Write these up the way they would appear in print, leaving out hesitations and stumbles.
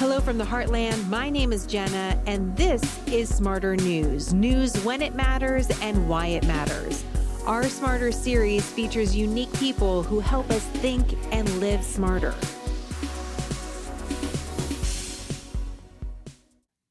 Hello from the Heartland. My name is Jenna, and this is Smarter News. News when it matters and why it matters. Our Smarter series features unique people who help us think and live smarter.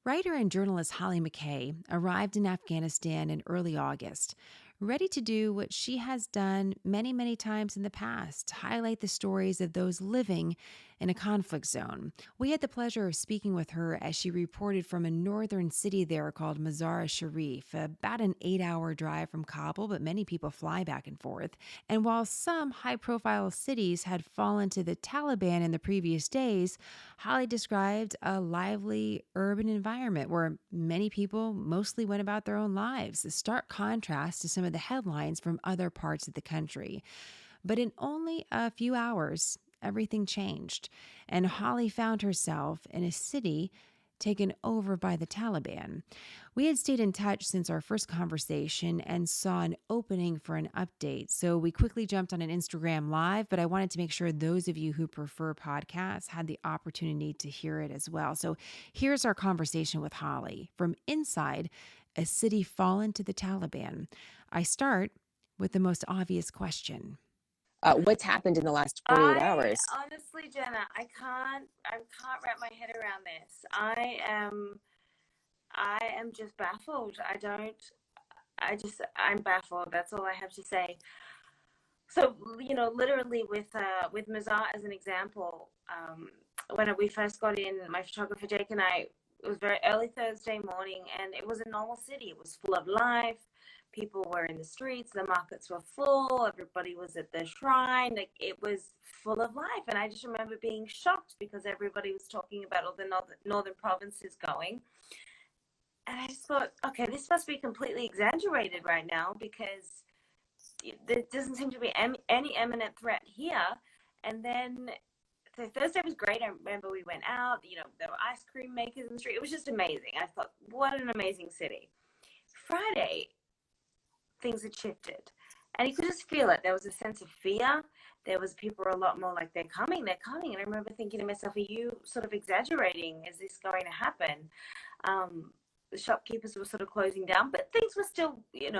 Writer and journalist Hollie McKay arrived in Afghanistan in early August, ready to do what she has done many, many times in the past, highlight the stories of those living in a conflict zone. We had the pleasure of speaking with her as she reported from a northern city there called Mazar-i-Sharif, about an 8-hour drive from Kabul, but many people fly back and forth. And while some high-profile cities had fallen to the Taliban in the previous days, Hollie described a lively urban environment where many people mostly went about their own lives, a stark contrast to some of the headlines from other parts of the country. But in only a few hours, everything changed, and Hollie found herself in a city taken over by the Taliban. We had stayed in touch since our first conversation and saw an opening for an update, so we quickly jumped on an Instagram Live, but I wanted to make sure those of you who prefer podcasts had the opportunity to hear it as well. So here's our conversation with Hollie from inside a city fallen to the Taliban. I start with the most obvious question. What's happened in the last 48 hours? Honestly, Jenna, I can't wrap my head around this. I am just baffled. I'm baffled. That's all I have to say. So, literally with Mazar as an example, when we first got in, my photographer Jake and I, it was very early Thursday morning, and it was a normal city. It was full of life. People were in the streets, the markets were full, everybody was at the shrine, like it was full of life. And I just remember being shocked because everybody was talking about all the northern provinces going. And I just thought, okay, this must be completely exaggerated right now because there doesn't seem to be any imminent threat here. And then so Thursday was great. I remember we went out, there were ice cream makers in the street. It was just amazing. I thought, what an amazing city. Friday, things had shifted, and you could just feel it. There was a sense of fear. There was people were a lot more like, they're coming. And I remember thinking to myself, are you sort of exaggerating? Is this going to happen? The shopkeepers were sort of closing down, but things were still, they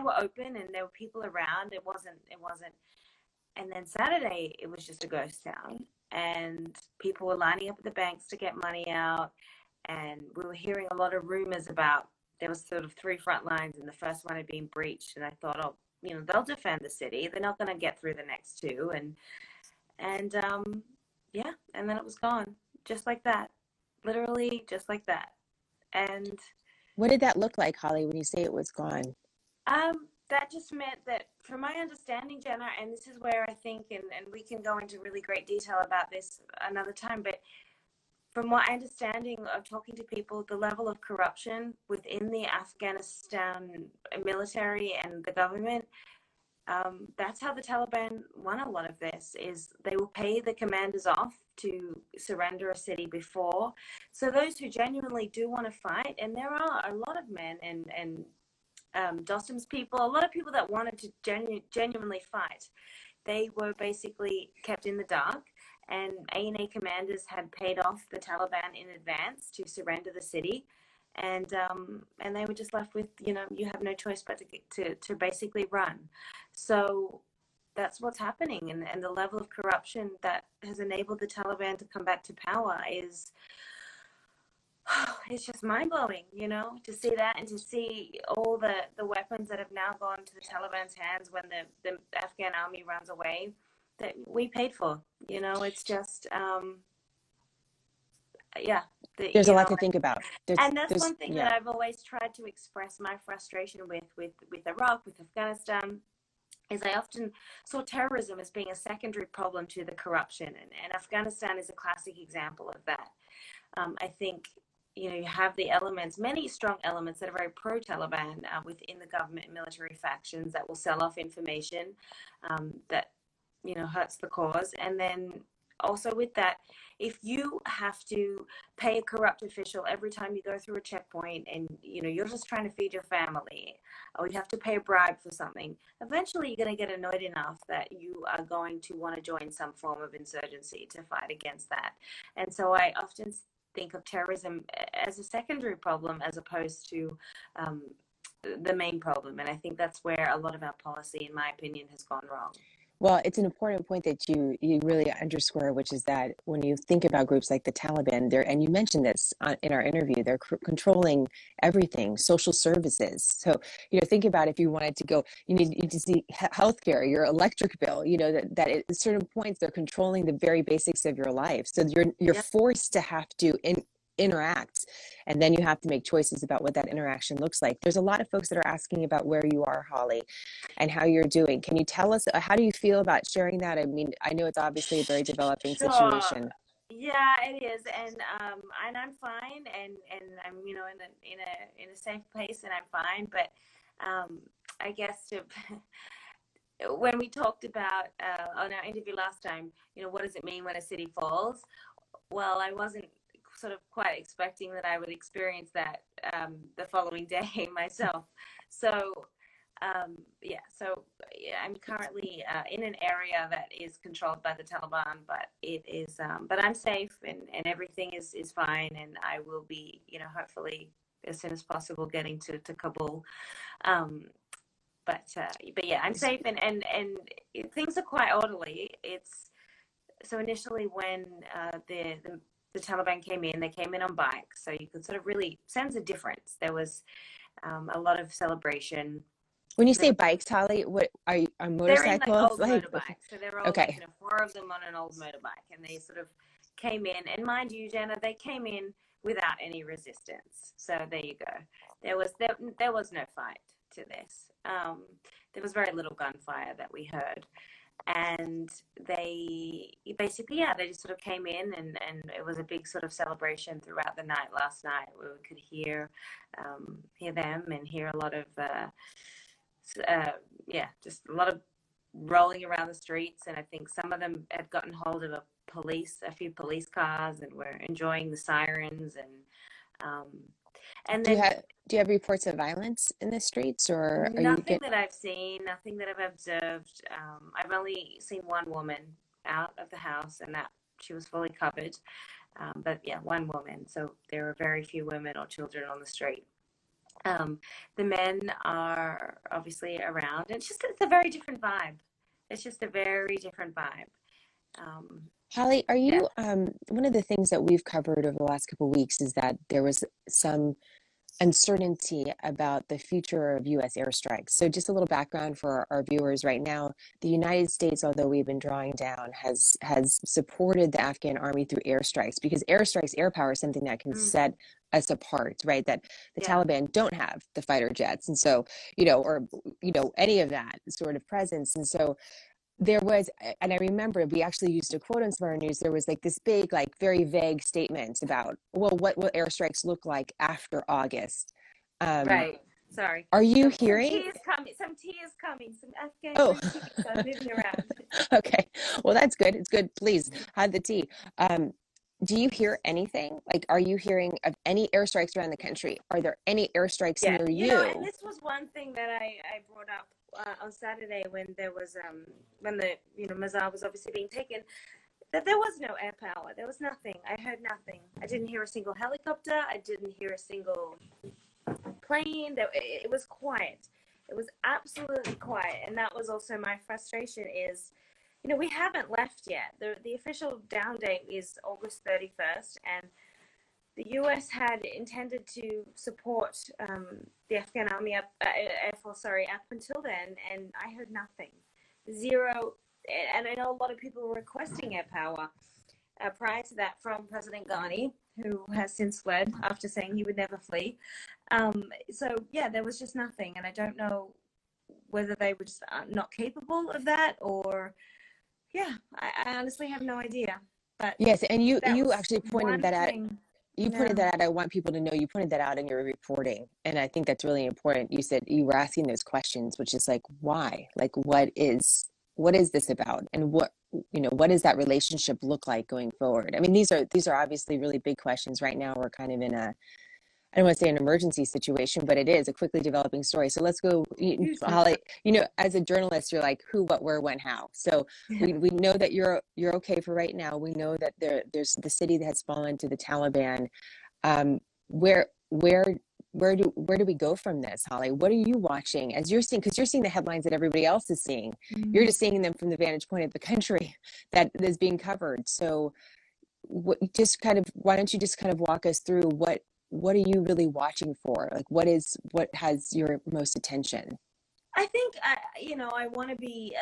were open and there were people around. It wasn't. And then Saturday, it was just a ghost town, and people were lining up at the banks to get money out. And we were hearing a lot of rumors about, there was sort of 3 front lines, and the first one had been breached. And I thought, they'll defend the city. They're not going to get through the next 2. And then it was gone, just like that, literally just like that. And what did that look like, Hollie, when you say it was gone? That just meant that, from my understanding, Jenna, and this is where I think, and we can go into really great detail about this another time, but from my understanding of talking to people, the level of corruption within the Afghanistan military and the government, that's how the Taliban won a lot of this, is they will pay the commanders off to surrender a city before. So those who genuinely do want to fight, and there are a lot of men and Dostum's people, a lot of people that wanted to genuinely fight, they were basically kept in the dark. And A&A commanders had paid off the Taliban in advance to surrender the city, and they were just left with, you have no choice but to basically run. So that's what's happening, and the level of corruption that has enabled the Taliban to come back to power is, it's just mind-blowing, to see that, and to see all the weapons that have now gone to the Taliban's hands when the Afghan army runs away, that we paid for. It's just there's a lot to think about. That's one thing that I've always tried to express my frustration with Iraq, with Afghanistan, is I often saw terrorism as being a secondary problem to the corruption, and Afghanistan is a classic example of that. I think you have the elements, many strong elements that are very pro-Taliban within the government and military factions that will sell off information that hurts the cause, and then also with that, if you have to pay a corrupt official every time you go through a checkpoint, and you're just trying to feed your family, or you have to pay a bribe for something, eventually you're going to get annoyed enough that you are going to want to join some form of insurgency to fight against that. And so I often think of terrorism as a secondary problem as opposed to the main problem. And I think that's where a lot of our policy, in my opinion, has gone wrong. Well, it's an important point that you really underscore, which is that when you think about groups like the Taliban, and you mentioned this in our interview, they're controlling everything, social services. So, think about if you wanted to go, you need to see healthcare, your electric bill, that at certain points they're controlling the very basics of your life. So you're forced to have to interact, and then you have to make choices about what that interaction looks like. There's a lot of folks that are asking about where you are, Hollie, and how you're doing. Can you tell us, how do you feel about sharing that? I mean, I know it's obviously a very developing situation. Yeah, it is, and I'm fine, and I'm in a safe place, and I'm fine. But I guess when we talked about on our interview last time, what does it mean when a city falls? Well, I wasn't sort of quite expecting that I would experience that the following day myself. So I'm currently in an area that is controlled by the Taliban, but it is, but I'm safe, and everything is fine, and I will be, hopefully as soon as possible getting to Kabul. But yeah, I'm safe, and things are quite orderly. So initially when the Taliban came in, they came in on bikes, so you could sort of really sense a difference. There was a lot of celebration. When you say bikes, Hollie, what are you, on motorcycles? They're in old motorbikes. So they're all okay. 4 of them on an old motorbike, and they sort of came in. And mind you, Jenna, they came in without any resistance. So there you go. There was no fight to this. There was very little gunfire that we heard. And they basically, they just sort of came in, and it was a big sort of celebration throughout the night last night, where we could hear them and hear a lot of just a lot of rolling around the streets. And I think some of them had gotten hold of a few police cars, and were enjoying the sirens. And then, do you have reports of violence in the streets, or nothing that I've seen, nothing that I've observed. I've only seen one woman out of the house, and that she was fully covered. But yeah, one woman. So there were very few women or children on the street. The men are obviously around, and it's a very different vibe. It's just a very different vibe. Hollie, are you, one of the things that we've covered over the last couple of weeks is that there was some uncertainty about the future of U.S. airstrikes. So just a little background for our viewers right now. The United States, although we've been drawing down, has supported the Afghan army through airstrikes, because airstrikes, air power is something that can set us apart, right? That the Taliban don't have the fighter jets. And so, any of that sort of presence. And so there was, and I remember we actually used a quote on some of our news. There was like this big, like very vague statement about, well, what will airstrikes look like after August? Right. Sorry. Are you hearing? Some tea is coming. Some Afghan tea are moving around. Okay. Well, that's good. It's good. Please have the tea. Do you hear anything? Like, are you hearing of any airstrikes around the country? Are there any airstrikes near you? And this was one thing that I brought up on Saturday, when there was when the Mazar was obviously being taken, that there was no air power. There was nothing. I heard nothing. I didn't hear a single helicopter. I didn't hear a single plane. It was quiet. It was absolutely quiet. And that was also my frustration is, we haven't left yet. The official down date is August 31st, and the U.S. had intended to support the Afghan army Air Force, up until then, and I heard nothing. Zero. And I know a lot of people were requesting air power prior to that from President Ghani, who has since fled after saying he would never flee. So there was just nothing, and I don't know whether they were just not capable of that, or I honestly have no idea. But yes, and you actually pointed that out. You pointed that out. I want people to know you pointed that out in your reporting. And I think that's really important. You said you were asking those questions, which is like, why? Like, what is what is this about, and what does that relationship look like going forward? I mean, these are obviously really big questions. Right now we're kind of in a, I don't want to say an emergency situation, but it is a quickly developing story. So let's go, Hugely. Holly. As a journalist, you're like who, what, where, when, how. So we know that you're okay for right now. We know that there's the city that has fallen to the Taliban. Um, where where where do we go from this, Holly? What are you watching as you're seeing? Because you're seeing the headlines that everybody else is seeing. You're just seeing them from the vantage point of the country that is being covered. So just kind of, why don't you just kind of walk us through what are you really watching for? Like what has your most attention? I think, I want to be,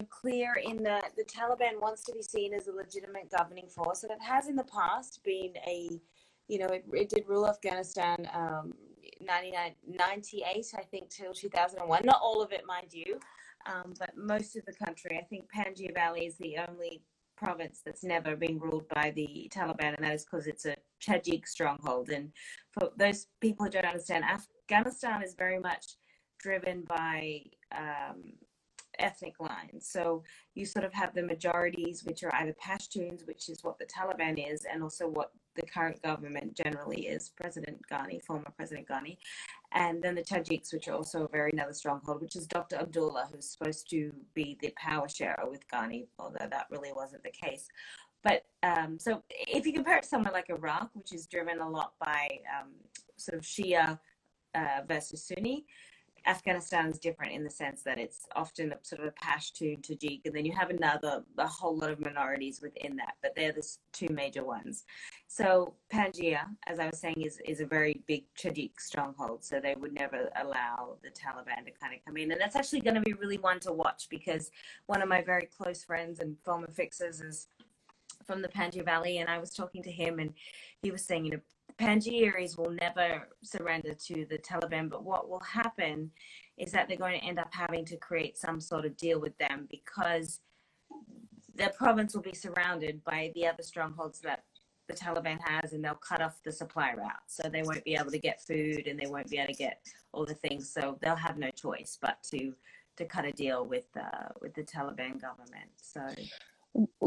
clear in that the Taliban wants to be seen as a legitimate governing force, and it has in the past been it did rule Afghanistan 1998, I think, till 2001. Not all of it, mind you, but most of the country. I think Panjshir Valley is the only province that's never been ruled by the Taliban, and that is because it's a Tajik stronghold. And for those people who don't understand, Afghanistan is very much driven by ethnic lines. So you sort of have the majorities, which are either Pashtuns, which is what the Taliban is, and also what the current government generally is, former President Ghani, and then the Tajiks, which are also another stronghold, which is Dr. Abdullah, who's supposed to be the power sharer with Ghani, although that really wasn't the case. But so if you compare it to somewhere like Iraq, which is driven a lot by sort of Shia versus Sunni, Afghanistan is different in the sense that it's often a sort of a Pashtun, Tajik, and then you have a whole lot of minorities within that, but they're the two major ones. So Panjshir, as I was saying, is a very big Tajik stronghold, so they would never allow the Taliban to kind of come in. And that's actually going to be really one to watch, because one of my very close friends and former fixers is from the Panjshir Valley, and I was talking to him, and he was saying, Panjshiris will never surrender to the Taliban, but what will happen is that they're going to end up having to create some sort of deal with them, because the province will be surrounded by the other strongholds that the Taliban has, and they'll cut off the supply route. So they won't be able to get food, and they won't be able to get all the things. So they'll have no choice but to cut a deal with the Taliban government. So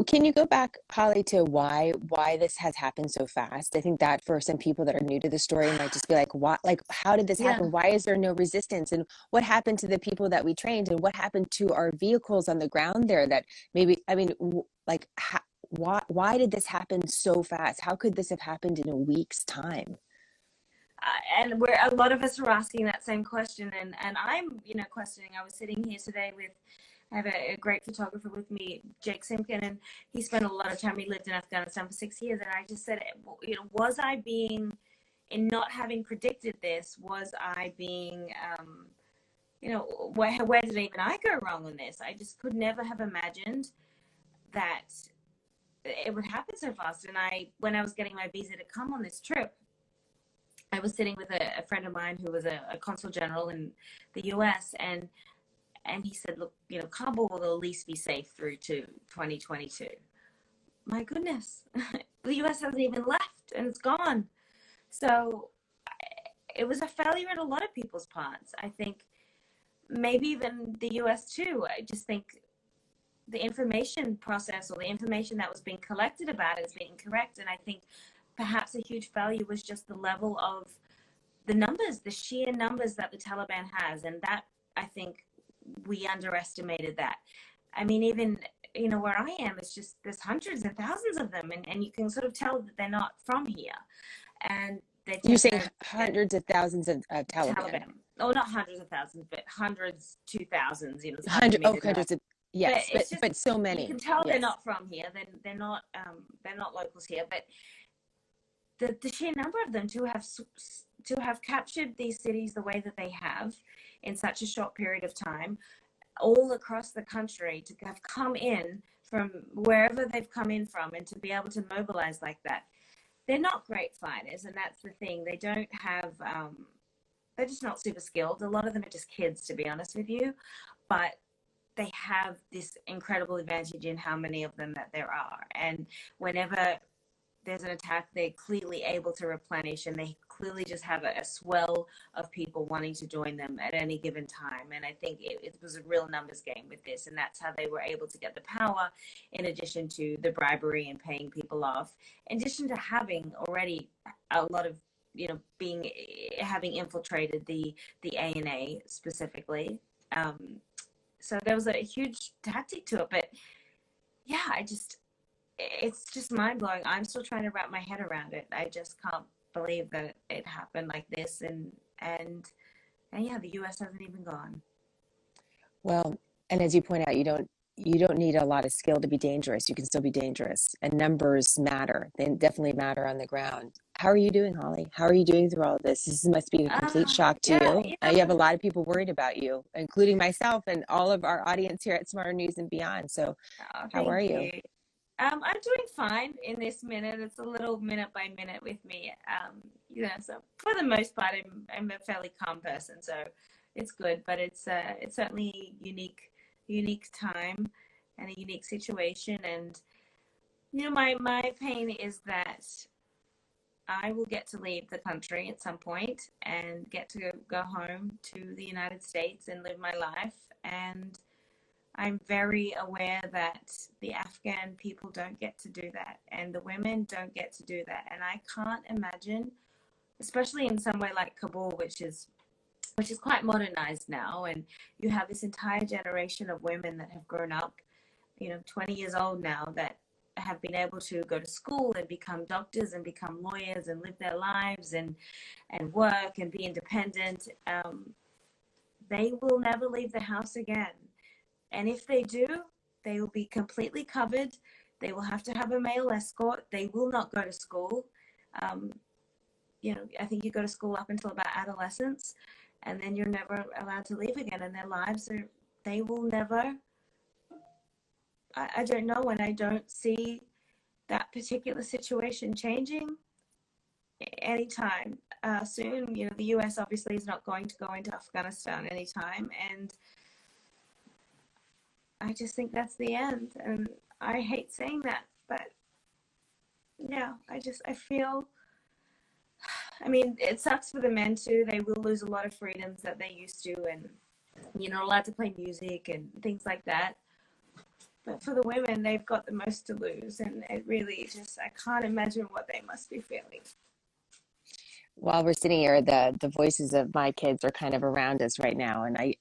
Can you go back, Holly, to why this has happened so fast? I think that for some people that are new to the story might just be like, what, like, how did this yeah. happen? Why is there no resistance? And what happened to the people that we trained? And what happened to our vehicles on the ground there that maybe, I mean, like, why did this happen so fast? How could this have happened in a week's time? And a lot of us are asking that same question, and I'm questioning. I was sitting here today with, I have a great photographer with me, Jake Simkin, and he spent a lot of time, he lived in Afghanistan for 6 years, and I just said, was I being, in not having predicted this, was I being, where did even I go wrong on this? I just could never have imagined that it would happen so fast. And when I was getting my visa to come on this trip, I was sitting with a friend of mine who was a consul general in the US, and he said, look, Kabul will at least be safe through to 2022. My goodness, the US hasn't even left, and it's gone. So it was a failure in a lot of people's parts. I think maybe even the US too. I just think the information process, or the information that was being collected about it, is being incorrect. And I think perhaps a huge failure was just the level of the numbers, the sheer numbers that the Taliban has. And that, I think, we underestimated that. I mean, even, where I am, it's just, there's hundreds and thousands of them. And you can sort of tell that they're not from here. And You're saying hundreds of thousands of Taliban. Oh, not hundreds of thousands, but hundreds to thousands. Hundreds of, yes, but so many. You can tell they're not from here. They're not locals here. But the sheer number of them to have captured these cities the way that they have in such a short period of time, all across the country, to have come in from wherever they've come in from, and to be able to mobilize like that. They're not great fighters, and that's the thing. They don't have, they're just not super skilled. A lot of them are just kids, to be honest with you, but they have this incredible advantage in how many of them that there are. And whenever there's an attack, they're clearly able to replenish, and they clearly just have a swell of people wanting to join them at any given time. And I think it was a real numbers game with this. And that's how they were able to get the power, in addition to the bribery and paying people off, in addition to having already a lot of, having infiltrated the ANA specifically. So there was a huge tactic to it. But yeah, it's just mind blowing. I'm still trying to wrap my head around it. I just can't believe that it happened like this. And yeah, the US hasn't even gone. Well, and as you point out, you don't need a lot of skill to be dangerous. You can still be dangerous, and numbers matter. They definitely matter on the ground. How are you doing, Holly? How are you doing through all of this? This must be a complete shock to Yeah, you. You have a lot of people worried about you, including myself and all of our audience here at Smarter News and Beyond. So, how are thank you? you. I'm doing fine in this minute. It's a little minute by minute with me. So for the most part, I'm a fairly calm person, so it's good. But it's certainly unique time and a unique situation. And my pain is that I will get to leave the country at some point and get to go home to the United States and live my life. And I'm very aware that the Afghan people don't get to do that, and the women don't get to do that. And I can't imagine, especially in somewhere like Kabul, which is quite modernized now, and you have this entire generation of women that have grown up, 20 years old now, that have been able to go to school and become doctors and become lawyers and live their lives and work and be independent. They will never leave the house again. And if they do, they will be completely covered. They will have to have a male escort. They will not go to school. I think you go to school up until about adolescence, and then you're never allowed to leave again. And their lives they will never, I don't know, and I don't see that particular situation changing anytime soon. The US obviously is not going to go into Afghanistan anytime, and I just think that's the end. And I hate saying that, but yeah, I feel, it sucks for the men too. They will lose a lot of freedoms that they used to, and allowed to play music and things like that. But for the women, they've got the most to lose, and it really I can't imagine what they must be feeling. While we're sitting here, the voices of my kids are kind of around us right now, and I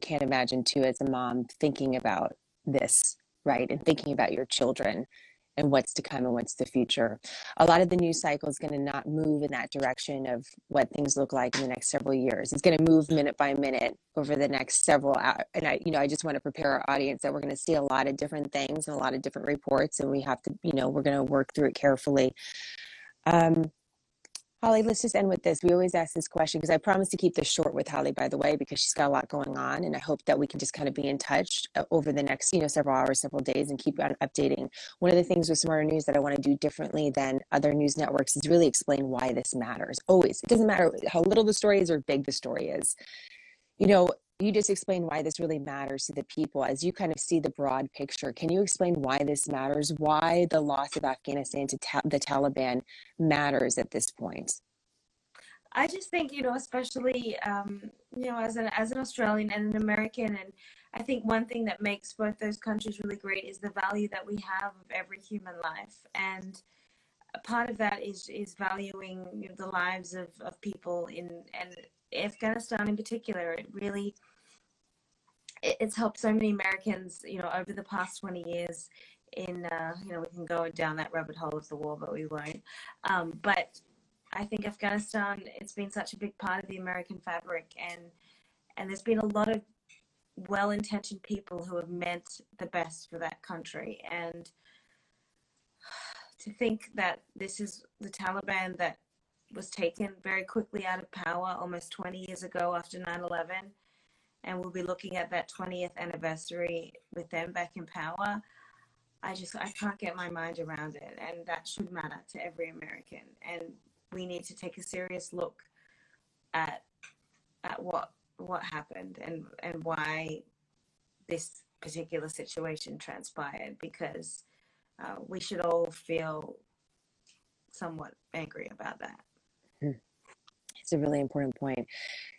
can't imagine too, as a mom, thinking about this, right, and thinking about your children and what's to come and what's the future. A lot of the news cycle is going to not move in that direction of what things look like in the next several years. It's going to move minute by minute over the next several hours. And I just want to prepare our audience that we're going to see a lot of different things and a lot of different reports, and we have to, we're going to work through it carefully. Holly, let's just end with this. We always ask this question because I promised to keep this short with Holly, by the way, because she's got a lot going on. And I hope that we can just kind of be in touch over the next, several hours, several days, and keep on updating. One of the things with Smarter News that I want to do differently than other news networks is really explain why this matters. Always. It doesn't matter how little the story is or big the story is. You just explain why this really matters to the people as you kind of see the broad picture. Can you explain why this matters? Why the loss of Afghanistan to the Taliban matters at this point? I just think, especially, as an Australian and an American, and I think one thing that makes both those countries really great is the value that we have of every human life. And a part of that is valuing the lives of people in Afghanistan in particular. It's helped so many Americans, over the past 20 years we can go down that rabbit hole of the war, but we won't. But I think Afghanistan, it's been such a big part of the American fabric, and there's been a lot of well-intentioned people who have meant the best for that country. And to think that this is the Taliban that was taken very quickly out of power almost 20 years ago after 9/11, and we'll be looking at that 20th anniversary with them back in power. I can't get my mind around it, and that should matter to every American. And we need to take a serious look at what happened and why this particular situation transpired, because we should all feel somewhat angry about that. Hmm. It's a really important point.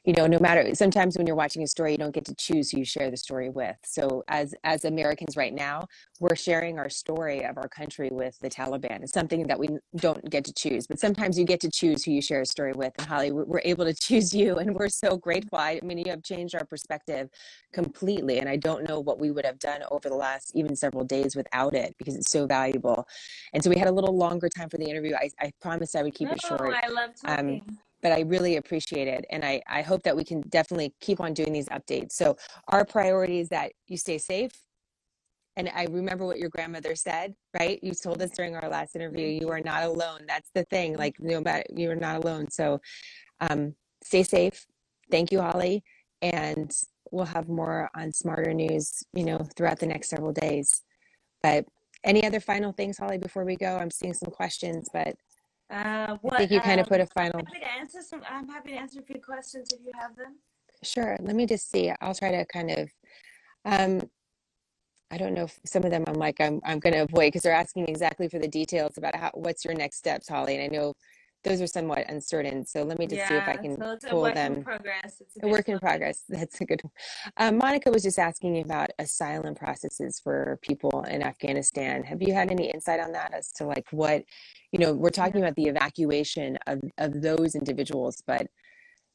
You know, no matter, sometimes when you're watching a story, you don't get to choose who you share the story with. So as Americans right now, we're sharing our story of our country with the Taliban. It's something that we don't get to choose, but sometimes you get to choose who you share a story with. And Holly, we're able to choose you, and we're so grateful. I mean, you have changed our perspective completely, and I don't know what we would have done over the last even several days without it, because it's so valuable. And so we had a little longer time for the interview. I promised I would keep No, it short. I love Um, talking. but I really appreciate it. And I hope that we can definitely keep on doing these updates. So our priority is that you stay safe. And I remember what your grandmother said, right? You told us during our last interview, Thank you you. are not alone. That's the thing. Thank Like, no matter, you're not alone. So stay safe. Thank you, Holly. And we'll have more on Smarter News, you know, throughout the next several days. But any other final things, Holly, before we go? I'm seeing some questions, but I What think you kind of put a I'm final. happy to answer some. I'm happy to answer a few questions if you have them. Sure. Let me just see. I'll try to kind of, um, I don't know if some of them I'm going to avoid because they're asking exactly for the details about what's your next steps, Holly. And I know those are somewhat uncertain. So let me just see if I Yeah, can so it's a pull work in them. progress. It's a A bit work in fluid. progress. That's a good one. Monica was just asking about asylum processes for people in Afghanistan. Have you had any insight on that as to like what, you know, we're talking Yeah. about the evacuation of those individuals, but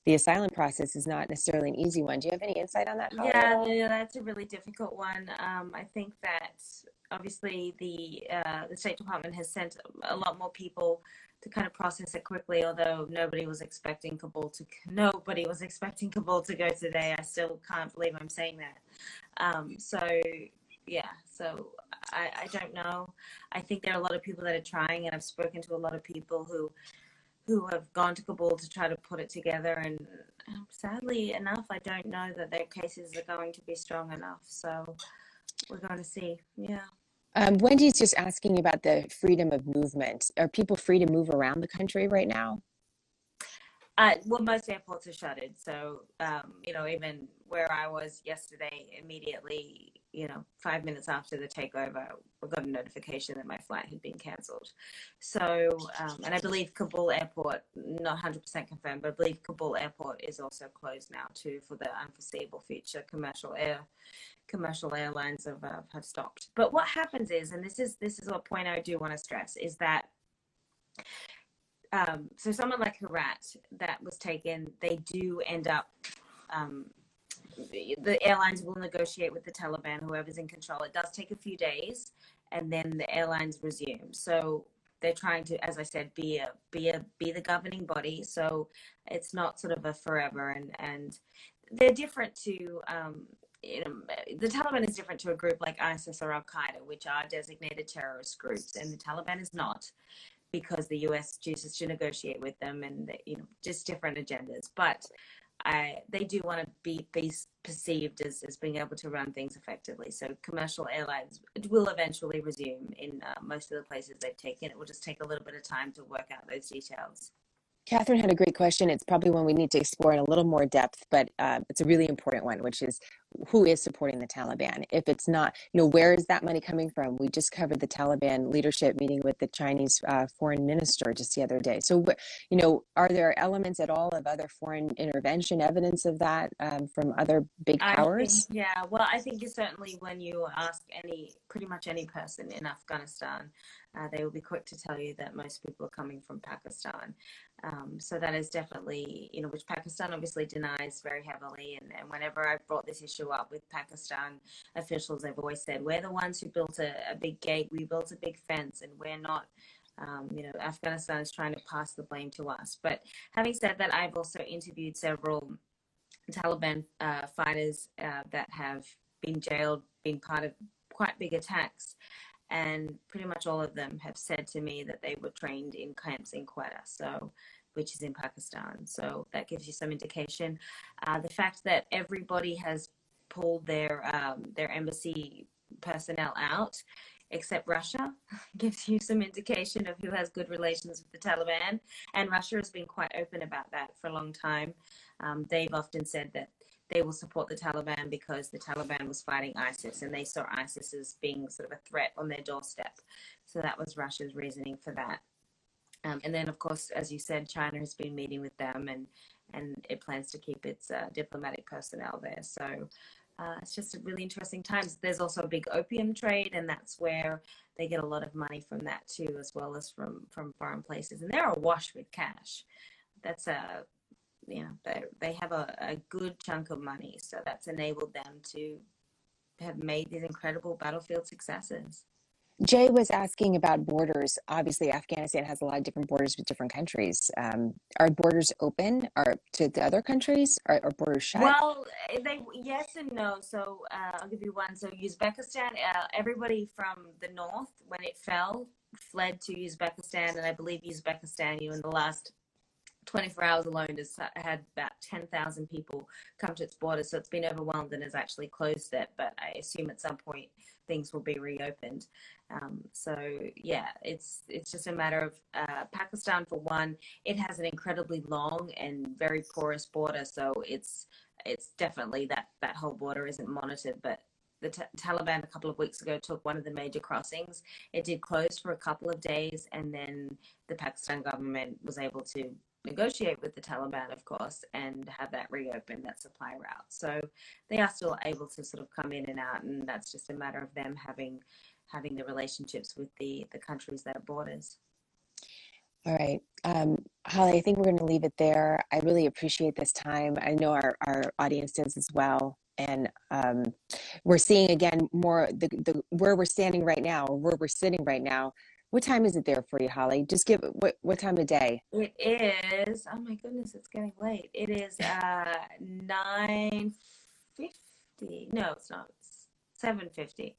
the asylum process is not necessarily an easy one. Do you have any insight on that, Holly, at Yeah, all? that's a really difficult one. I think that obviously the State Department has sent a lot more people to kind of process it quickly. Although nobody was expecting Kabul to go today. I still can't believe I'm saying that. So yeah, so I don't know. I think there are a lot of people that are trying, and I've spoken to a lot of people who have gone to Kabul to try to put it together. And sadly enough, I don't know that their cases are going to be strong enough. So we're going to see. Yeah. Wendy's just asking about the freedom of movement. Are people free to move around the country right now? Well, most airports are shuttered. So, even where I was yesterday, immediately, 5 minutes after the takeover, we got a notification that my flight had been cancelled. So, and I believe Kabul airport, not 100% confirmed, but I believe Kabul airport is also closed now too for the unforeseeable future. Commercial airlines have stopped. But what happens is, and this is what point I do want to stress, is that so someone like Herat that was taken, they do end up, um, the airlines will negotiate with the Taliban, whoever's in control. It does take a few days, and then the airlines resume. So they're trying to, as I said, be the governing body. So it's not sort of a forever, and they're different to. The Taliban is different to a group like ISIS or Al Qaeda, which are designated terrorist groups, and the Taliban is not, because the US chooses to negotiate with them, and just different agendas. But they do want to be perceived as being able to run things effectively. So commercial airlines will eventually resume in most of the places they've taken. It will just take a little bit of time to work out those details. Catherine had a great question. It's probably one we need to explore in a little more depth, but it's a really important one, which is who is supporting the Taliban? If it's not, where is that money coming from? We just covered the Taliban leadership meeting with the Chinese foreign minister just the other day. So, are there elements at all of other foreign intervention, evidence of that from other big I think, powers? yeah. Well, I think certainly when you ask pretty much any person in Afghanistan, they will be quick to tell you that most people are coming from Pakistan. So that is definitely, which Pakistan obviously denies very heavily. And whenever I've brought this issue up with Pakistan officials, they've always said, we're the ones who built a big gate, we built a big fence, and we're not. Afghanistan is trying to pass the blame to us. But having said that, I've also interviewed several Taliban fighters that have been jailed, been part of quite big attacks, and pretty much all of them have said to me that they were trained in camps in Quetta, which is in Pakistan. So that gives you some indication. The fact that everybody has pulled their embassy personnel out, except Russia, gives you some indication of who has good relations with the Taliban. And Russia has been quite open about that for a long time. They've often said that they will support the Taliban because the Taliban was fighting ISIS, and they saw ISIS as being sort of a threat on their doorstep. So that was Russia's reasoning for that. And then, of course, as you said, China has been meeting with them, and it plans to keep its diplomatic personnel there. So it's just a really interesting times. There's also a big opium trade, and that's where they get a lot of money from that too, as well as from foreign places. And they're awash with cash. That's they have a good chunk of money, so that's enabled them to have made these incredible battlefield successes. Jay was asking about borders. Obviously, Afghanistan has a lot of different borders with different countries. Are borders open or to the other countries? Are borders shut? Well, they yes and no. So I'll give you one. So Uzbekistan, everybody from the north, when it fell, fled to Uzbekistan, and I believe Uzbekistan, in the last 24 hours alone has had about 10,000 people come to its borders. So it's been overwhelmed and has actually closed it. But I assume at some point things will be reopened. So yeah, it's just a matter of Pakistan, for one. It has an incredibly long and very porous border. So it's definitely that whole border isn't monitored. But the Taliban a couple of weeks ago took one of the major crossings. It did close for a couple of days, and then the Pakistan government was able to negotiate with the Taliban, of course, and have that reopen, that supply route. So they are still able to sort of come in and out, and that's just a matter of them having the relationships with the countries that are borders. All right. Holly, I think we're going to leave it there. I really appreciate this time. I know our audience does as well. And we're seeing again more the where we're standing right now, or where we're sitting right now. What time is it there for you, Holly? Just give what time of day? It is, oh my goodness, it's getting late. It is 9:50. No, it's not. It's 7:50.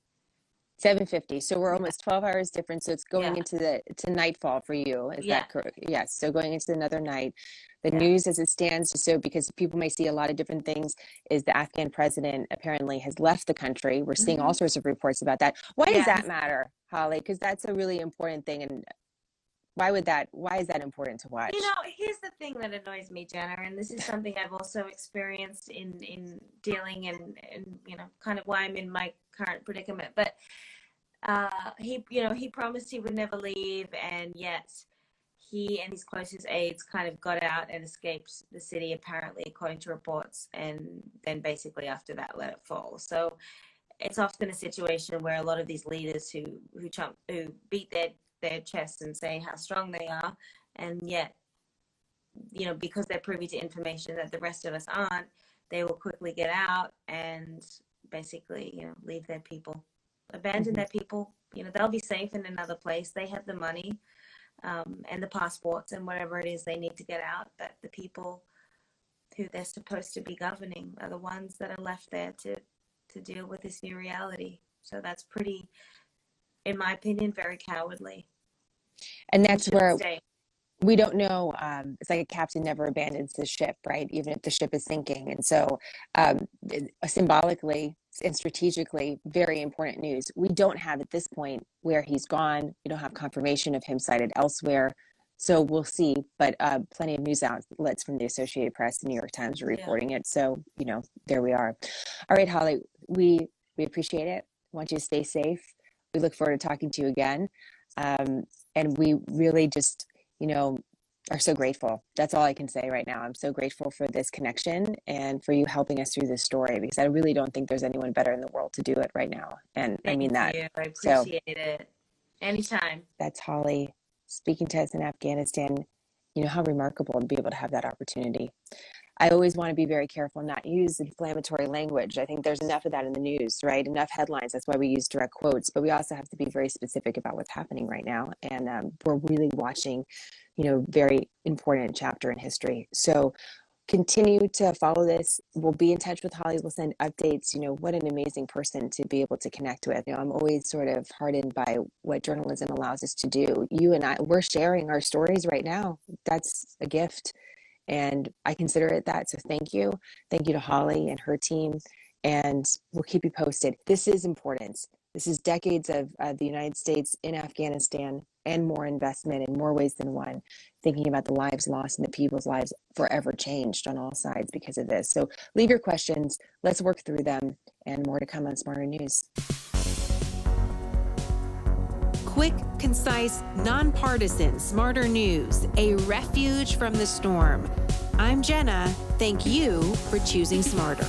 7:50. So we're Yeah. almost 12 hours different. So it's going Yeah. to nightfall for you. Is Yeah. that correct? Yes. So going into another night. The Yeah. news as it stands, so because people may see a lot of different things, is the Afghan president apparently has left the country. We're seeing all Mm-hmm. sorts of reports about that. Why does Yeah. that matter, Holly? Because that's a really important thing. And why is that important to watch? Here's the thing that annoys me, Jenna, and this is something I've also experienced in dealing and kind of why I'm in my current predicament. But he promised he would never leave, and yet he and his closest aides kind of got out and escaped the city, apparently, according to reports, and then basically after that let it fall. So it's often a situation where a lot of these leaders who beat their chests and say how strong they are, and yet because they're privy to information that the rest of us aren't, they will quickly get out and basically leave their people, abandon Mm-hmm. their people. They'll be safe in another place. They have the money and the passports and whatever it is they need to get out, but the people who they're supposed to be governing are the ones that are left there to deal with this new reality. So that's pretty, in my opinion, very cowardly. And that's where Stay. we don't know. It's like a captain never abandons the ship, right? Even if the ship is sinking. And so, symbolically and strategically, very important news. We don't have at this point where he's gone. We don't have confirmation of him sighted elsewhere. So we'll see. But plenty of news outlets from the Associated Press, the New York Times are reporting it. So, there we are. All right, Holly, we appreciate it. I want you to stay safe. We look forward to talking to you again. And we really just are so grateful. That's all I can say right now. I'm so grateful for this connection and for you helping us through this story, because I really don't think there's anyone better in the world to do it right now. And I mean that. Thank you. I So appreciate it. Anytime. that's Holly speaking to us in Afghanistan. How remarkable to be able to have that opportunity. I always want to be very careful not to use inflammatory language. I think there's enough of that in the news, right? Enough headlines. That's why we use direct quotes. But we also have to be very specific about what's happening right now. And we're really watching, very important chapter in history. So continue to follow this. We'll be in touch with Holly. We'll send updates. What an amazing person to be able to connect with. I'm always sort of heartened by what journalism allows us to do. You and I, we're sharing our stories right now. That's a gift. And I consider it that. So thank you. Thank you to Holly and her team. And we'll keep you posted. This is important. This is decades of the United States in Afghanistan and more investment in more ways than one, thinking about the lives lost and the people's lives forever changed on all sides because of this. So leave your questions. Let's work through them, and more to come on Smarter News. Quick, concise, nonpartisan, smarter news, a refuge from the storm. I'm Jenna. Thank you for choosing smarter.